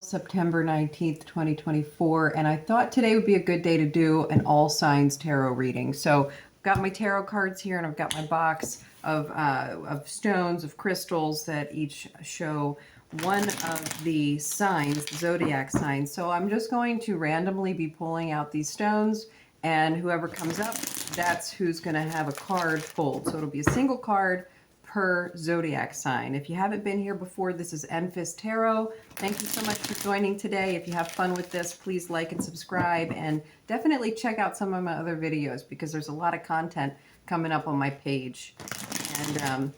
September 19th, 2024, and I thought today would be a good day to do an all signs tarot reading. So I've got my tarot cards here and I've got my box of stones, of crystals that each show one of the signs, the zodiac signs. So I'm just going to randomly be pulling out these stones, and whoever comes up, that's who's going to have a card pulled. So it'll be a single card per zodiac sign. If you haven't been here before, this is Enfys Tarot. Thank you so much for joining today. If you have fun with this, please like and subscribe, and definitely check out some of my other videos because there's a lot of content coming up on my page. And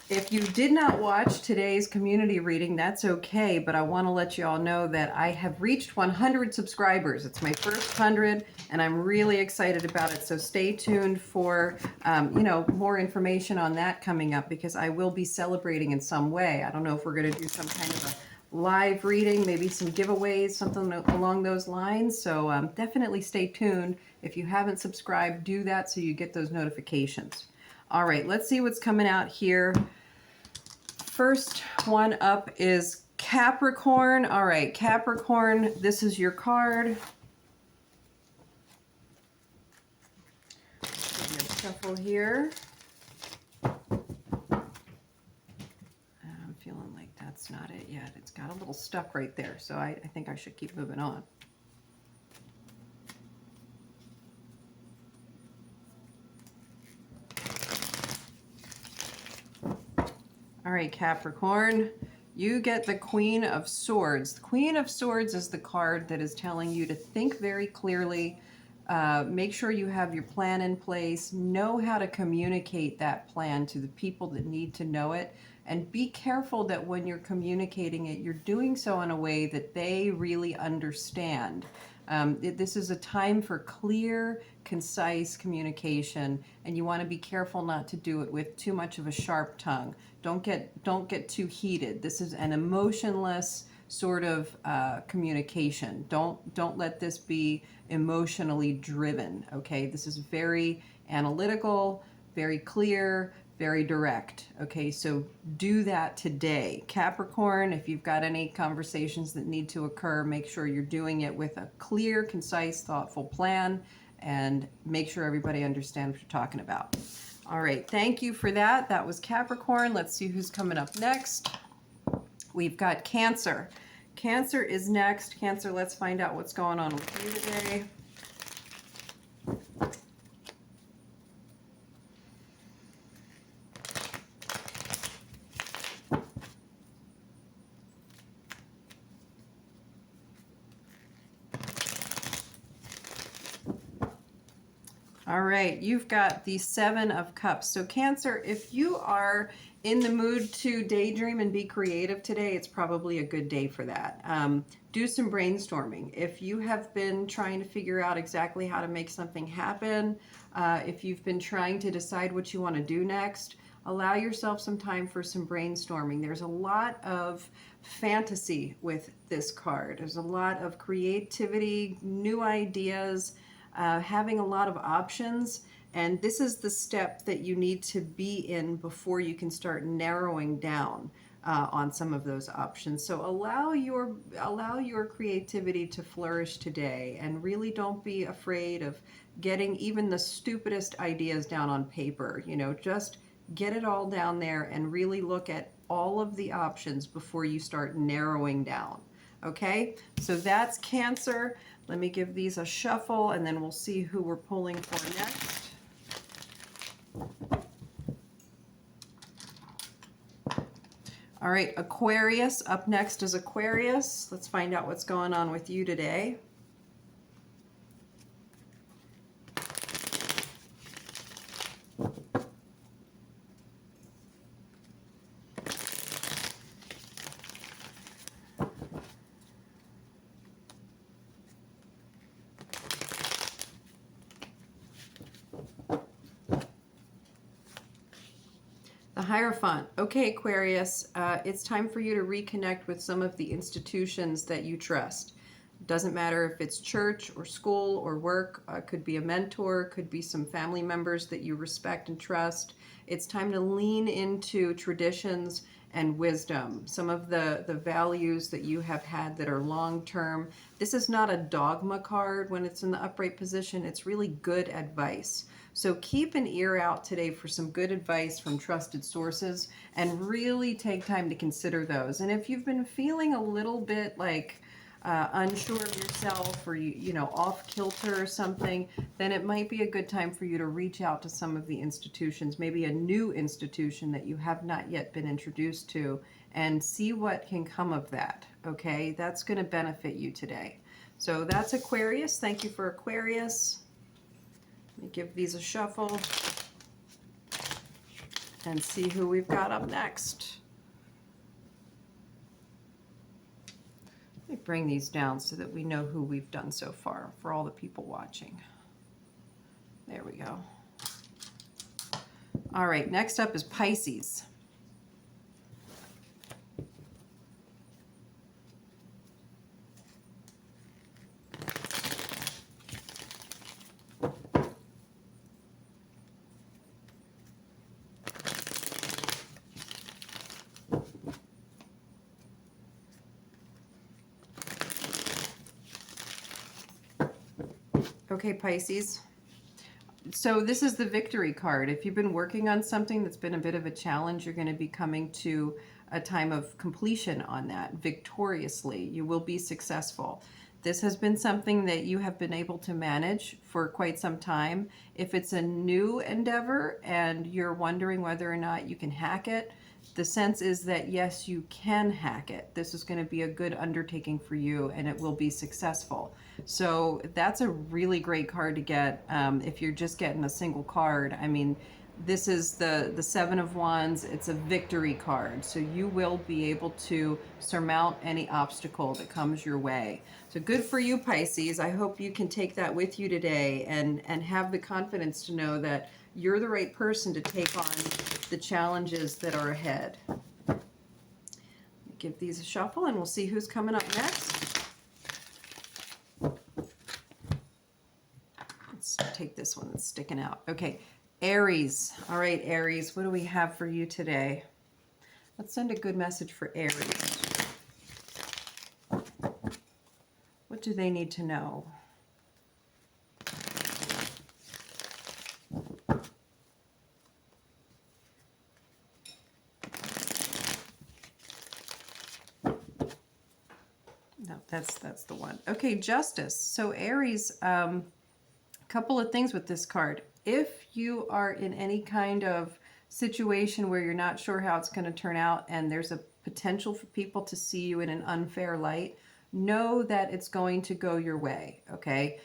if you did not watch today's community reading, that's okay, but I want to let you all know that I have reached 100 subscribers. It's my first 100, and I'm really excited about it. So stay tuned for, more information on that coming up, because I will be celebrating in some way. I don't know if we're going to do some kind of a live reading, maybe some giveaways, something along those lines. So definitely stay tuned. If you haven't subscribed, do that so you get those notifications. All right, let's see what's coming out here. First one up is Capricorn. All right, Capricorn, this is your card. Shuffle here. I'm feeling like that's not it yet. It's got a little stuck right there, so I think I should keep moving on. All right, Capricorn, you get the Queen of Swords. The Queen of Swords is the card that is telling you to think very clearly, make sure you have your plan in place, know how to communicate that plan to the people that need to know it, and be careful that when you're communicating it, you're doing so in a way that they really understand. This is a time for clear, concise communication, and you want to be careful not to do it with too much of a sharp tongue. Don't get too heated. This is an emotionless sort of communication. Don't let this be emotionally driven. Okay, this is very analytical, very clear, very direct. Okay, so do that today. Capricorn, if you've got any conversations that need to occur, make sure you're doing it with a clear, concise, thoughtful plan, and make sure everybody understands what you're talking about. All right, thank you for that. That was Capricorn. Let's see who's coming up next. We've got Cancer. Cancer is next. Cancer, let's find out what's going on with you today. All right, you've got the Seven of Cups. So Cancer, if you are in the mood to daydream and be creative today, it's probably a good day for that. Do some brainstorming. If you have been trying to figure out exactly how to make something happen, if you've been trying to decide what you want to do next, allow yourself some time for some brainstorming. There's a lot of fantasy with this card. There's a lot of creativity, new ideas, having a lot of options, and this is the step that you need to be in before you can start narrowing down on some of those options. So allow your creativity to flourish today, and really don't be afraid of getting even the stupidest ideas down on paper. Just get it all down there and really look at all of the options before you start narrowing down. Okay, so that's Cancer. Let me give these a shuffle, and then we'll see who we're pulling for next. All right, Aquarius. Up next is Aquarius. Let's find out what's going on with you today. The Hierophant. Okay, Aquarius, it's time for you to reconnect with some of the institutions that you trust. Doesn't matter if it's church or school or work, could be a mentor, could be some family members that you respect and trust. It's time to lean into traditions and wisdom, some of the values that you have had that are long-term. This is not a dogma card when it's in the upright position. It's really good advice. So keep an ear out today for some good advice from trusted sources and really take time to consider those. And if you've been feeling a little bit like unsure of yourself, or you know, off kilter or something, then it might be a good time for you to reach out to some of the institutions, maybe a new institution that you have not yet been introduced to, and see what can come of that. Okay, that's going to benefit you today. So that's Aquarius. Thank you for Aquarius. Let me give these a shuffle and see who we've got up next. Let me bring these down so that we know who we've done so far for all the people watching. There we go. All right, next up is Pisces. Okay, Pisces. So this is the victory card. If you've been working on something that's been a bit of a challenge, you're going to be coming to a time of completion on that victoriously. You will be successful. This has been something that you have been able to manage for quite some time. If it's a new endeavor and you're wondering whether or not you can hack it, the sense is that yes, you can hack it. This is going to be a good undertaking for you and it will be successful. So that's a really great card to get if you're just getting a single card. I mean, this is the Seven of Wands. It's a victory card. So you will be able to surmount any obstacle that comes your way. So good for you, Pisces. I hope you can take that with you today and have the confidence to know that you're the right person to take on the challenges that are ahead. Give these a shuffle and we'll see who's coming up next. Let's take this one that's sticking out. Okay, Aries. All right, Aries, what do we have for you today? Let's send a good message for Aries. What do they need to know? No, that's the one. Okay, Justice. So Aries, couple of things with this card. If you are in any kind of situation where you're not sure how it's going to turn out and there's a potential for people to see you in an unfair light, know that it's going to go your way, okay?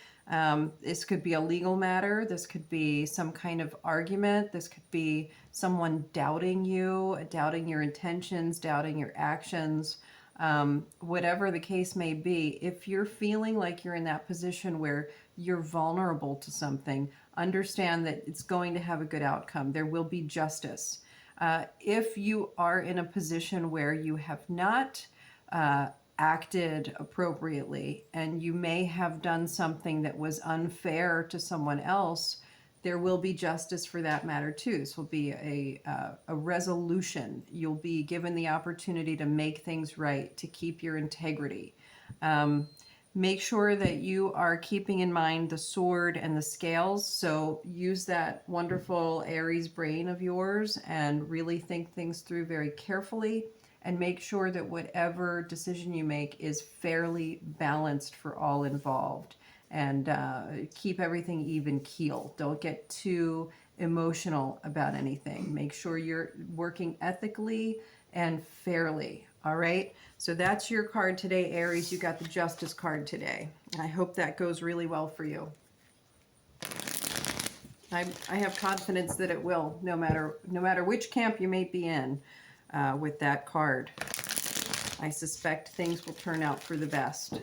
This could be a legal matter. This could be some kind of argument. This could be someone doubting you, doubting your intentions, doubting your actions. Whatever the case may be, if you're feeling like you're in that position where you're vulnerable to something, understand that it's going to have a good outcome. There will be justice. If you are in a position where you have not acted appropriately and you may have done something that was unfair to someone else, there will be justice for that matter too. This will be a resolution. You'll be given the opportunity to make things right, to keep your integrity. Make sure that you are keeping in mind the sword and the scales. So use that wonderful Aries brain of yours and really think things through very carefully and make sure that whatever decision you make is fairly balanced for all involved. And keep everything even keel. Don't get too emotional about anything. Make sure you're working ethically and fairly. All right. So that's your card today, Aries. You got the Justice card today. And I hope that goes really well for you. I have confidence that it will, no matter which camp you may be in with that card. I suspect things will turn out for the best.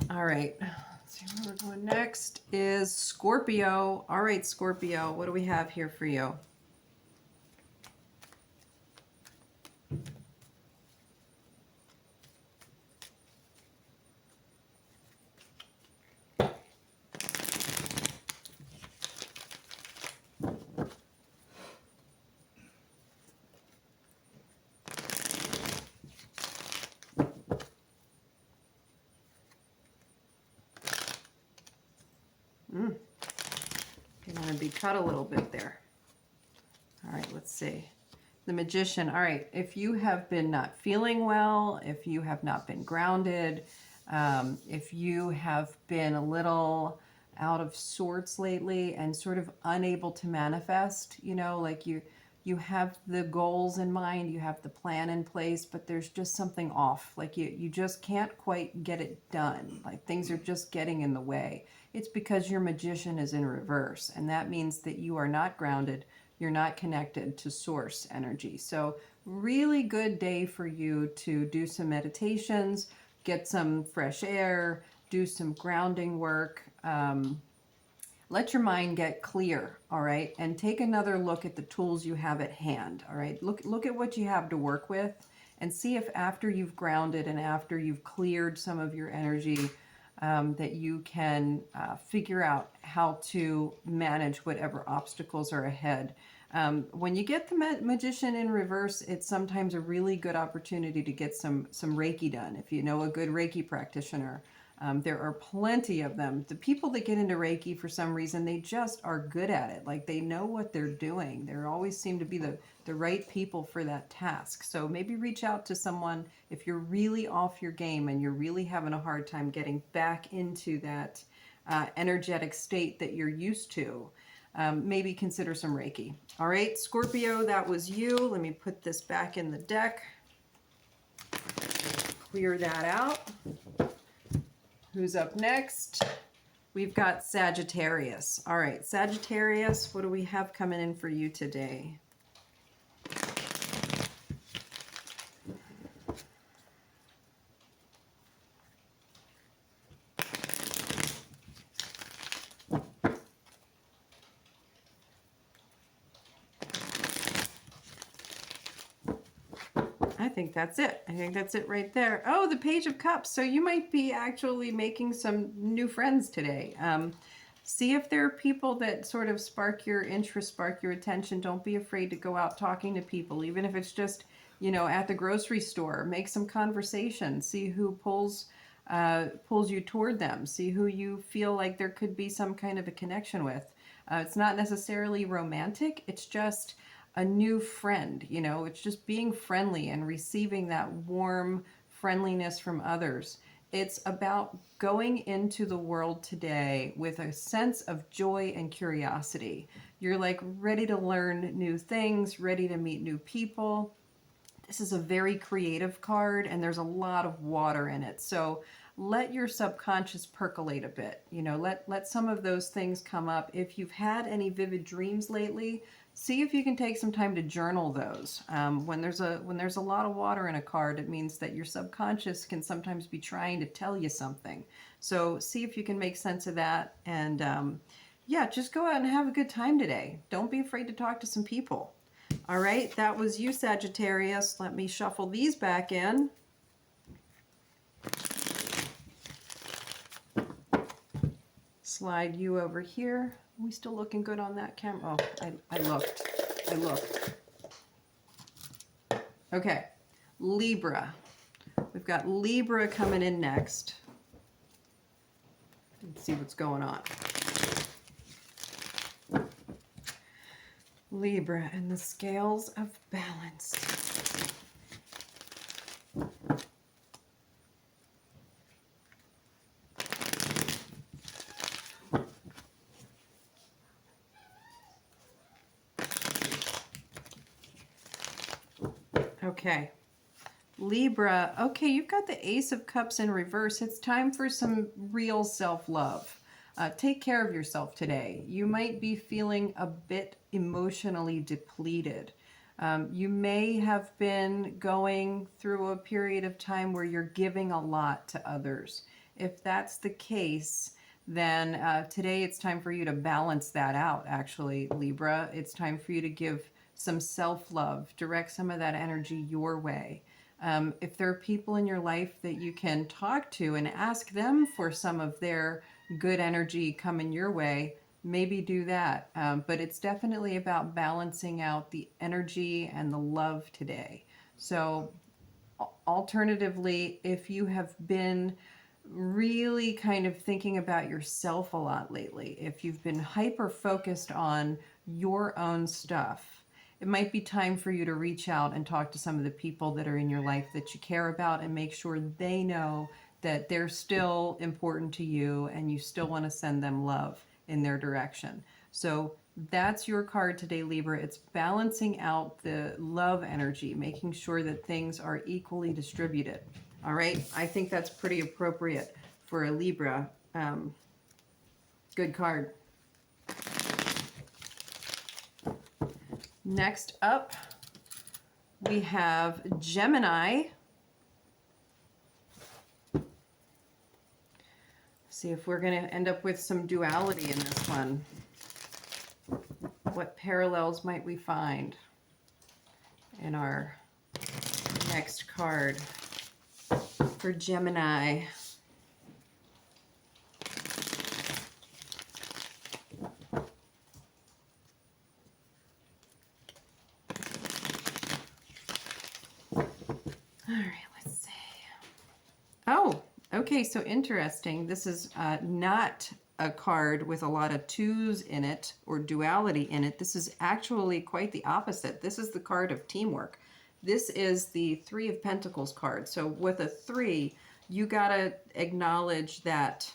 All right, let's see where we're going next is Scorpio. All right, Scorpio, what do we have here for you? be cut a little bit there. All right, let's see. The Magician. All right, if you have been not feeling well, if you have not been grounded, if you have been a little out of sorts lately and sort of unable to manifest, you know, like you have the goals in mind, you have the plan in place, but there's just something off. Like you just can't quite get it done. Like things are just getting in the way. It's because your Magician is in reverse, and that means that you are not grounded, you're not connected to source energy. So really good day for you to do some meditations, get some fresh air, do some grounding work. Let your mind get clear, all right? And take another look at the tools you have at hand, all right? Look at what you have to work with and see if after you've grounded and after you've cleared some of your energy, that you can figure out how to manage whatever obstacles are ahead. When you get the Magician in reverse, it's sometimes a really good opportunity to get some Reiki done. If you know a good Reiki practitioner, there are plenty of them. The people that get into Reiki, for some reason, they just are good at it. Like they know what they're doing. They always seem to be the right people for that task. So maybe reach out to someone if you're really off your game and you're really having a hard time getting back into that energetic state that you're used to. Maybe consider some Reiki. All right, Scorpio, that was you. Let me put this back in the deck. Clear that out. Who's up next? We've got Sagittarius. All right, Sagittarius, what do we have coming in for you today? I think that's it. I think that's it right there. Oh, the Page of Cups. So you might be actually making some new friends today. See if there are people that sort of spark your interest, spark your attention. Don't be afraid to go out talking to people, even if it's just, you know, at the grocery store. Make some conversation. See who pulls you toward them. See who you feel like there could be some kind of a connection with. It's not necessarily romantic. It's just a new friend, you know, it's just being friendly and receiving that warm friendliness from others. It's about going into the world today with a sense of joy and curiosity. You're like ready to learn new things, ready to meet new people. This is a very creative card and there's a lot of water in it. So let your subconscious percolate a bit. You know, let some of those things come up. If you've had any vivid dreams lately, see if you can take some time to journal those. When there's a lot of water in a card, it means that your subconscious can sometimes be trying to tell you something. So see if you can make sense of that. And yeah, just go out and have a good time today. Don't be afraid to talk to some people. All right, that was you, Sagittarius. Let me shuffle these back in. Slide you over here. Are we still looking good on that camera? Oh, I looked. Okay, Libra. We've got Libra coming in next. Let's see what's going on. Libra and the scales of balance. Okay, Libra, okay, you've got the Ace of Cups in reverse. It's time for some real self-love. Take care of yourself today. You might be feeling a bit emotionally depleted. You may have been going through a period of time where you're giving a lot to others. If that's the case, then today it's time for you to balance that out, actually, Libra. It's time for you to give some self-love, direct some of that energy your way. If there are people in your life that you can talk to and ask them for some of their good energy coming your way, maybe do that. But it's definitely about balancing out the energy and the love today. So alternatively, if you have been really kind of thinking about yourself a lot lately, if you've been hyper focused on your own stuff, it might be time for you to reach out and talk to some of the people that are in your life that you care about and make sure they know that they're still important to you and you still want to send them love in their direction. So that's your card today, Libra. It's balancing out the love energy, making sure that things are equally distributed. All right, I think that's pretty appropriate for a Libra. Good card. Next up, we have Gemini. See if we're going to end up with some duality in this one. What parallels might we find in our next card for Gemini? All right, let's see. Oh, okay, so interesting. This is not a card with a lot of twos in it or duality in it. This is actually quite the opposite. This is the card of teamwork. This is the Three of Pentacles card. So with a 3, you got to acknowledge that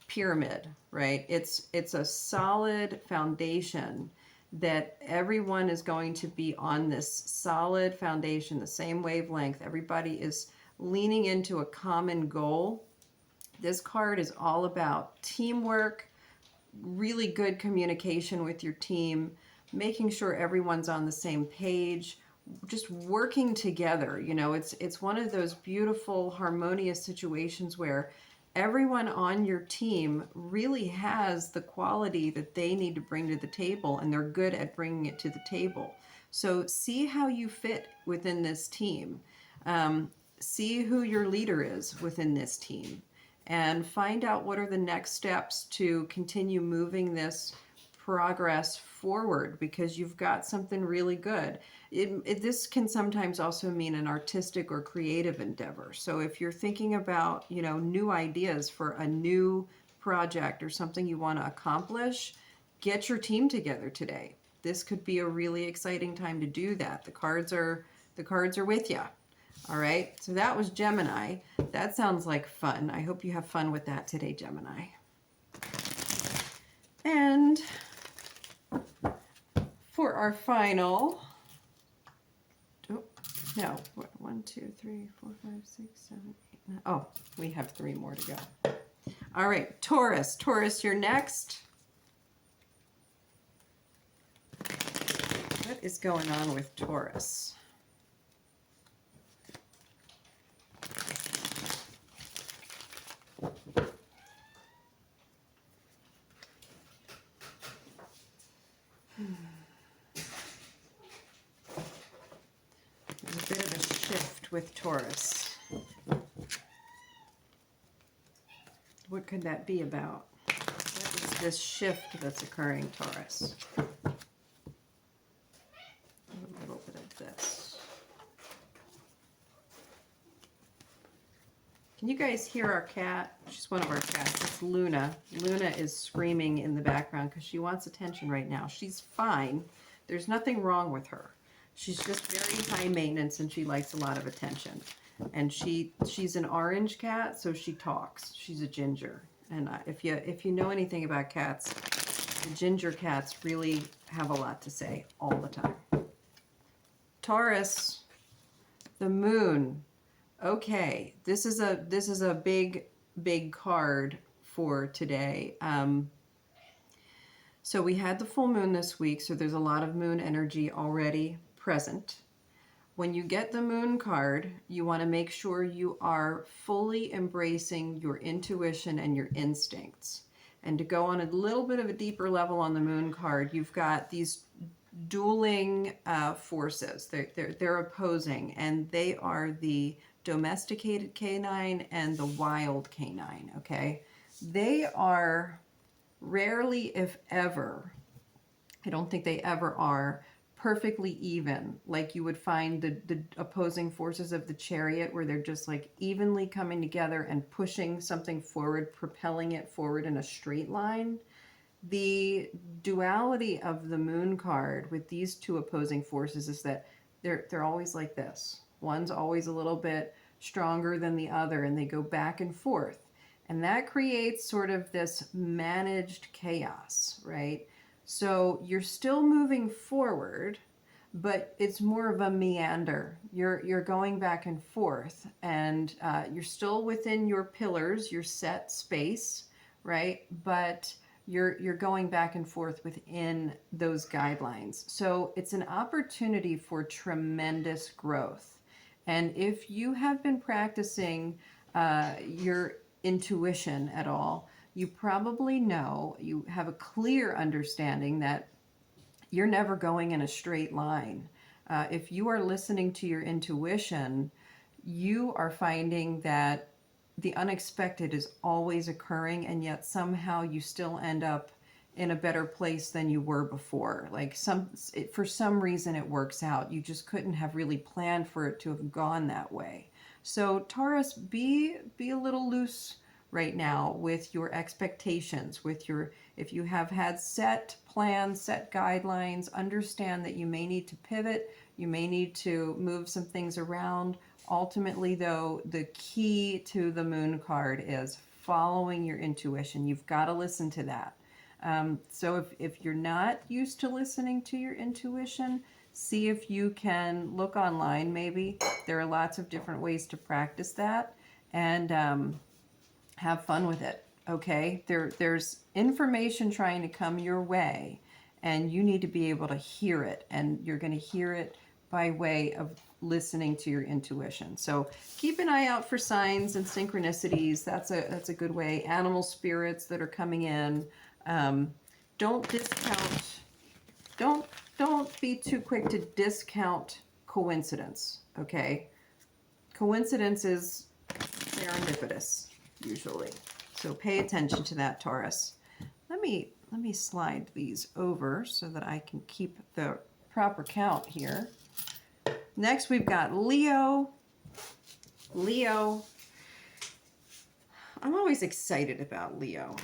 pyramid, right? It's a solid foundation that everyone is going to be on this solid foundation, the same wavelength. Everybody is leaning into a common goal. This card is all about teamwork, really good communication with your team, making sure everyone's on the same page, just working together. You know, it's one of those beautiful, harmonious situations where everyone on your team really has the quality that they need to bring to the table, and they're good at bringing it to the table. So see how you fit within this team. See who your leader is within this team, and find out what are the next steps to continue moving this progress forward, because you've got something really good. This can sometimes also mean an artistic or creative endeavor. So if you're thinking about, you know, new ideas for a new project or something you want to accomplish, get your team together today. This could be a really exciting time to do that. The cards are with you. All right, so that was Gemini. That sounds like fun. I hope you have fun with that today, Gemini. And for our final, oh, no, 1, 2, 3, 4, 5, 6, 7, 8, 9. Oh, we have 3 more to go. All right, Taurus. Taurus, you're next. What is going on with Taurus? There's a bit of a shift with Taurus. What could that be about? What is this shift that's occurring, Taurus? A little bit of this. Can you guys hear our cat? She's one of our cats. It's Luna. Luna is screaming in the background because she wants attention right now. She's fine. There's nothing wrong with her. She's just very high maintenance and she likes a lot of attention. And she's an orange cat, so she talks. She's a ginger. And if you know anything about cats, the ginger cats really have a lot to say all the time. Taurus, the moon. Okay, this is a big card for today. So we had the full moon this week, so there's a lot of moon energy already present. When you get the moon card, you want to make sure you are fully embracing your intuition and your instincts. And to go on a little bit of a deeper level on the moon card, you've got these dueling forces. They're opposing, and they are the domesticated canine and the wild canine, okay? They are rarely, if ever, I don't think they ever are perfectly even, like you would find the opposing forces of the Chariot, where they're just like evenly coming together and pushing something forward, propelling it forward in a straight line. The duality of the Moon card with these two opposing forces is that they're always like this. One's always a little bit stronger than the other, and they go back and forth. And that creates sort of this managed chaos, right? So you're still moving forward, but it's more of a meander. You're going back and forth, and you're still within your pillars, your set space, right? But you're going back and forth within those guidelines. So it's an opportunity for tremendous growth. And if you have been practicing your intuition at all, you probably know, you have a clear understanding that you're never going in a straight line. If you are listening to your intuition, you are finding that the unexpected is always occurring, and yet somehow you still end up in a better place than you were before. Like for some reason it works out. You just couldn't have really planned for it to have gone that way. So Taurus, be a little loose right now with your expectations, with your, if you have had set plans, set guidelines, understand that you may need to pivot, you may need to move some things around. Ultimately, though, the key to the Moon card is following your intuition. You've got to listen to that. So if you're not used to listening to your intuition, see if you can look online maybe. There are lots of different ways to practice that, and have fun with it, okay? There's information trying to come your way, and you need to be able to hear it, and you're going to hear it by way of listening to your intuition. So keep an eye out for signs and synchronicities. That's a good way. Animal spirits that are coming in. Don't discount. Don't be too quick to discount coincidence. Okay, coincidence is serendipitous usually. So pay attention to that, Taurus. Let me slide these over so that I can keep the proper count here. Next, we've got Leo. Leo. I'm always excited about Leo.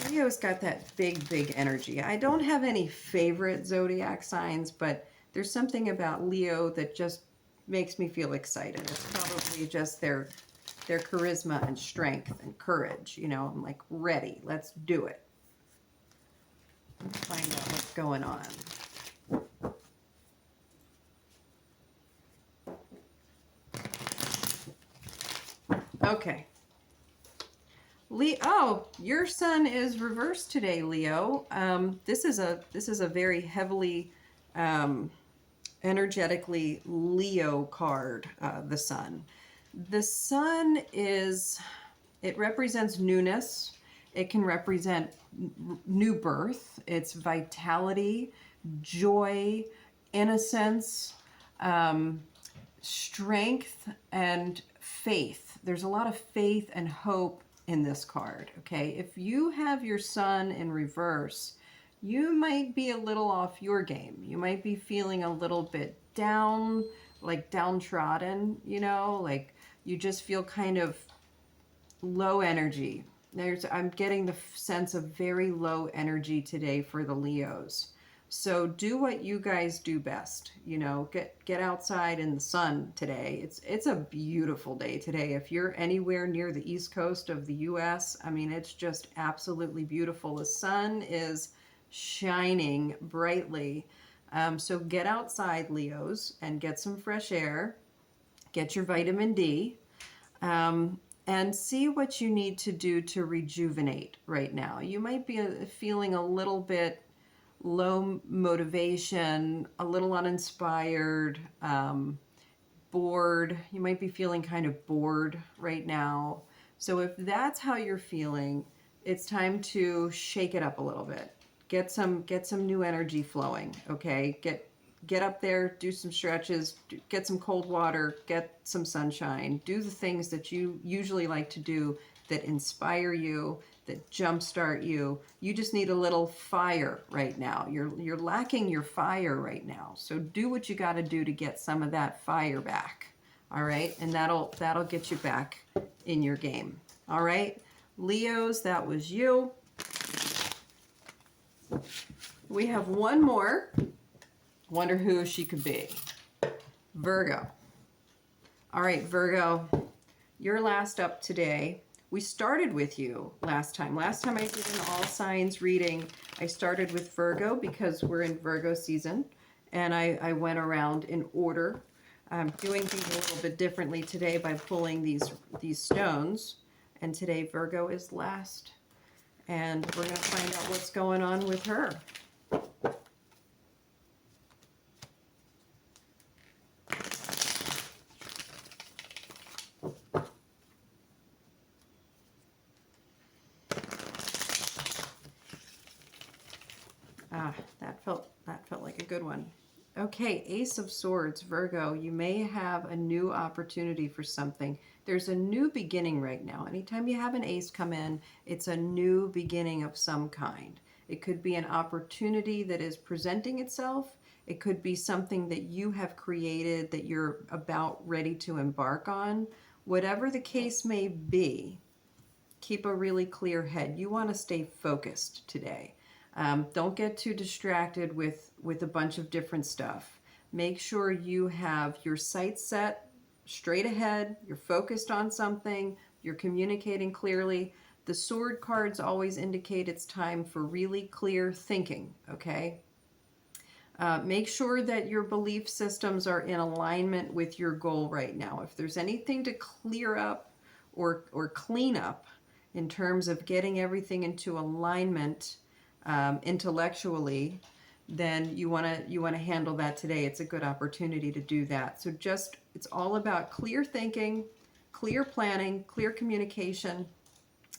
Leo's got that big energy. I don't have any favorite zodiac signs, but there's something about Leo that just makes me feel excited. It's probably just their charisma and strength and courage. You know, I'm like, ready, let's do it. Let's find out what's going on. Okay. Oh, your sun is reversed today, Leo. This is a very heavily energetically Leo card, the sun. The sun it represents newness. It can represent new birth. It's vitality, joy, innocence, strength, and faith. There's a lot of faith and hope in this card, okay? If you have your sun in reverse, you might be a little off your game. You might be feeling a little bit down, like downtrodden, you know, like you just feel kind of low energy. I'm getting the sense of very low energy today for the Leos. So do what you guys do best, you know, get outside in the sun today. It's a beautiful day today. If you're anywhere near the East Coast of the US, I mean, it's just absolutely beautiful. The sun is shining brightly. So get outside, Leos, and get some fresh air, get your vitamin D, and see what you need to do to rejuvenate right now. You might be feeling a little bit low motivation, a little uninspired, bored. You might be feeling kind of bored right now. So if that's how you're feeling, it's time to shake it up a little bit. Get some new energy flowing, okay? Get up there, do some stretches, get some cold water, get some sunshine, do the things that you usually like to do that inspire you, that jumpstart you. You just need a little fire right now. You're lacking your fire right now. So do what you got to do to get some of that fire back. All right, and that'll get you back in your game. All right, Leos, that was you. We have one more. Wonder who she could be. Virgo. All right, Virgo, you're last up today. We started with you last time. Last time I did an all signs reading, I started with Virgo because we're in Virgo season, and I went around in order. I'm doing things a little bit differently today by pulling these stones, and today Virgo is last, and we're going to find out what's going on with her. That felt like a good one. Okay, Ace of Swords, Virgo, you may have a new opportunity for something. There's a new beginning right now. Anytime you have an ace come in, it's a new beginning of some kind. It could be an opportunity that is presenting itself. It could be something that you have created that you're about ready to embark on. Whatever the case may be, keep a really clear head. You want to stay focused today. Don't get too distracted with a bunch of different stuff. Make sure you have your sights set straight ahead. You're focused on something. You're communicating clearly. The sword cards always indicate it's time for really clear thinking, okay? Make sure that your belief systems are in alignment with your goal right now. If there's anything to clear up or clean up in terms of getting everything into alignment, intellectually, then you want to handle that today. It's a good opportunity to do that. So just, it's all about clear thinking, clear planning, clear communication.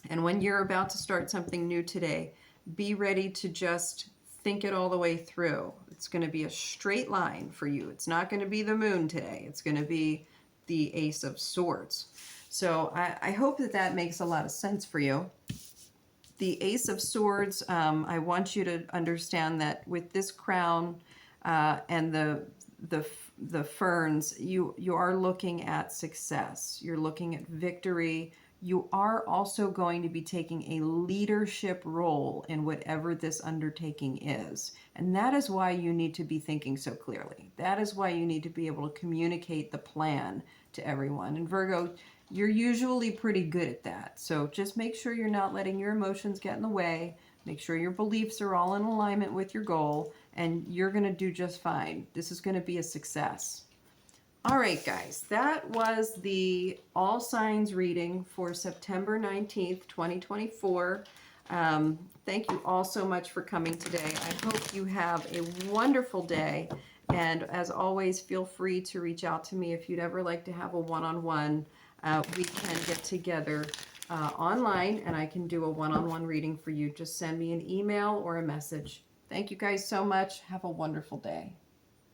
And when you're about to start something new today, be ready to just think it all the way through. It's going to be a straight line for you. It's not going to be the moon today. It's going to be the Ace of Swords. So I hope that makes a lot of sense for you. The Ace of Swords, I want you to understand that with this crown and the ferns, you are looking at success. You're looking at victory. You are also going to be taking a leadership role in whatever this undertaking is. And that is why you need to be thinking so clearly. That is why you need to be able to communicate the plan to everyone. And Virgo, you're usually pretty good at that. So just make sure you're not letting your emotions get in the way. Make sure your beliefs are all in alignment with your goal, and you're going to do just fine. This is going to be a success. All right, guys, that was the all signs reading for September 19th, 2024. Thank you all so much for coming today. I hope you have a wonderful day. And as always, feel free to reach out to me if you'd ever like to have a one-on-one. We can get together online, and I can do a one-on-one reading for you. Just send me an email or a message. Thank you guys so much. Have a wonderful day.